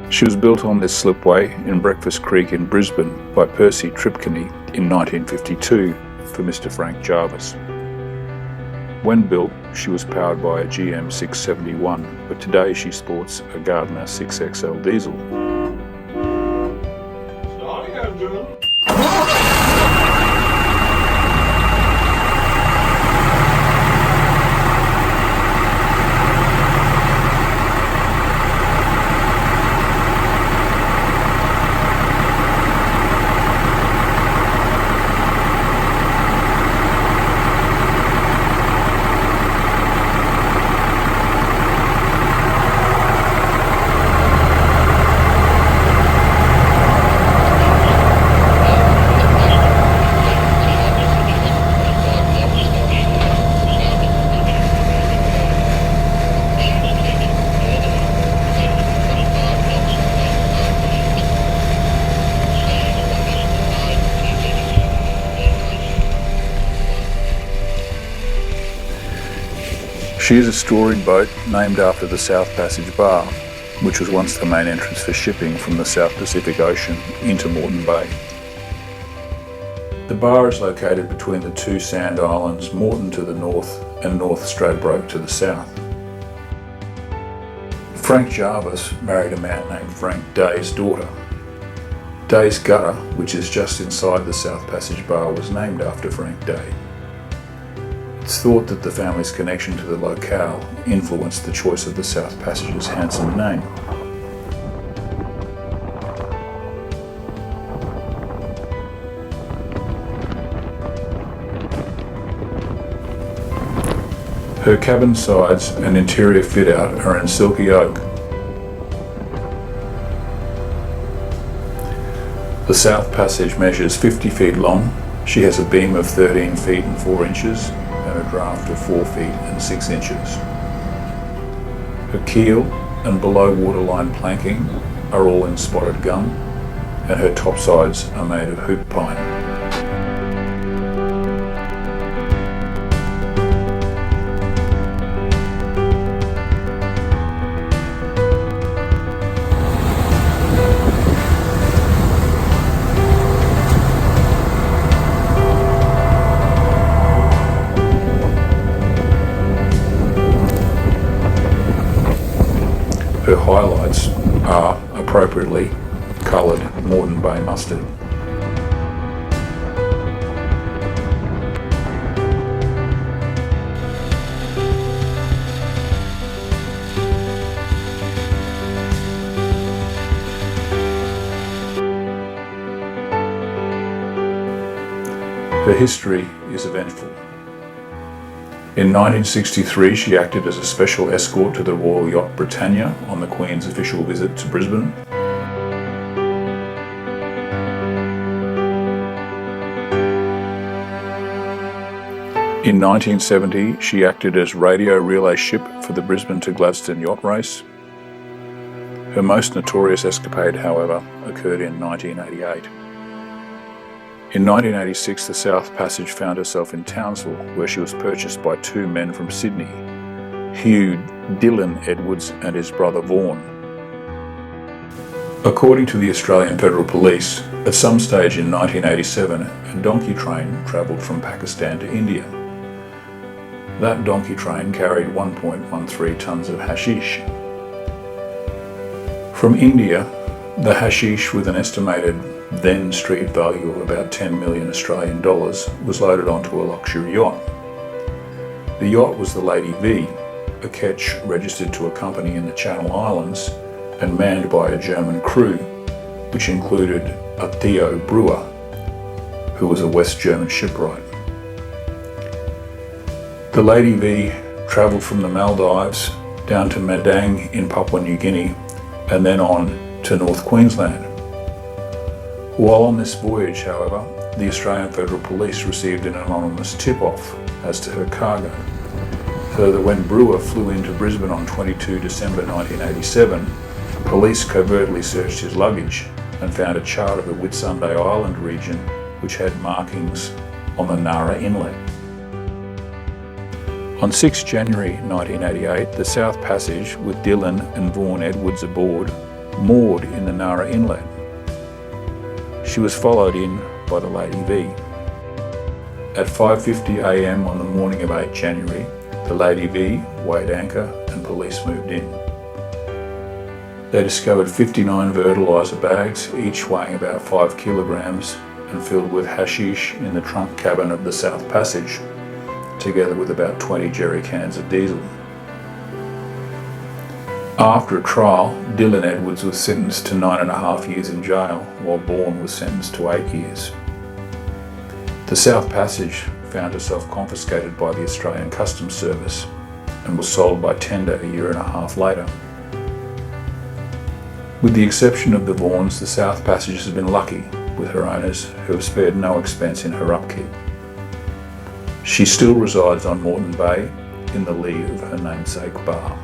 She was built on this slipway in Breakfast Creek in Brisbane by Percy Tripcony in 1952 for Mr. Frank Jarvis. When built, she was powered by a GM 671, but today she sports a Gardner 6XL diesel. She is a storied boat named after the South Passage Bar, which was once the main entrance for shipping from the South Pacific Ocean into Moreton Bay. The bar is located between the two sand islands, Moreton to the north and North Stradbroke to the south. Frank Jarvis married a man named Frank Day's daughter. Day's gutter, which is just inside the South Passage Bar, was named after Frank Day. It's thought that the family's connection to the locale influenced the choice of the South Passage's handsome name. Her cabin sides and interior fit-out are in silky oak. The South Passage measures 50 feet long. She has a beam of 13 feet and 4 inches and a draft of 4 feet and 6 inches. Her keel and below waterline planking are all in spotted gum, and her topsides are made of hoop pine. Her highlights are appropriately coloured Moreton Bay mustard. Her history is eventful. In 1963, she acted as a special escort to the Royal Yacht Britannia on the Queen's official visit to Brisbane. In 1970, she acted as radio relay ship for the Brisbane to Gladstone yacht race. Her most notorious escapade, however, occurred in 1988. In 1986, the South Passage found herself in Townsville, where she was purchased by two men from Sydney, Hugh Dillon Edwards and his brother Vaughan. According to the Australian Federal Police, at some stage in 1987, a donkey train travelled from Pakistan to India. That donkey train carried 1.13 tonnes of hashish. From India, the hashish, with an estimated then street value of about 10 million Australian dollars, was loaded onto a luxury yacht. The yacht was the Lady V, a ketch registered to a company in the Channel Islands and manned by a German crew, which included a Theo Brewer, who was a West German shipwright. The Lady V travelled from the Maldives down to Madang in Papua New Guinea and then on to North Queensland. While on this voyage, however, the Australian Federal Police received an anonymous tip-off as to her cargo. Further, when Brewer flew into Brisbane on 22 December 1987, police covertly searched his luggage and found a chart of the Whitsunday Island region which had markings on the Nara Inlet. On 6 January 1988, the South Passage, with Dillon and Vaughan Edwards aboard, moored in the Nara Inlet. She was followed in by the Lady V. At 5:50 a.m. on the morning of 8 January, the Lady V weighed anchor and police moved in. They discovered 59 fertiliser bags, each weighing about 5 kilograms and filled with hashish in the trunk cabin of the South Passage, together with about 20 jerry cans of diesel. After a trial, Dylan Edwards was sentenced to 9.5 years in jail, while Bourne was sentenced to 8 years. The South Passage found herself confiscated by the Australian Customs Service and was sold by tender a year and a half later. With the exception of the Vaughans, the South Passage has been lucky with her owners, who have spared no expense in her upkeep. She still resides on Moreton Bay in the lee of her namesake bar.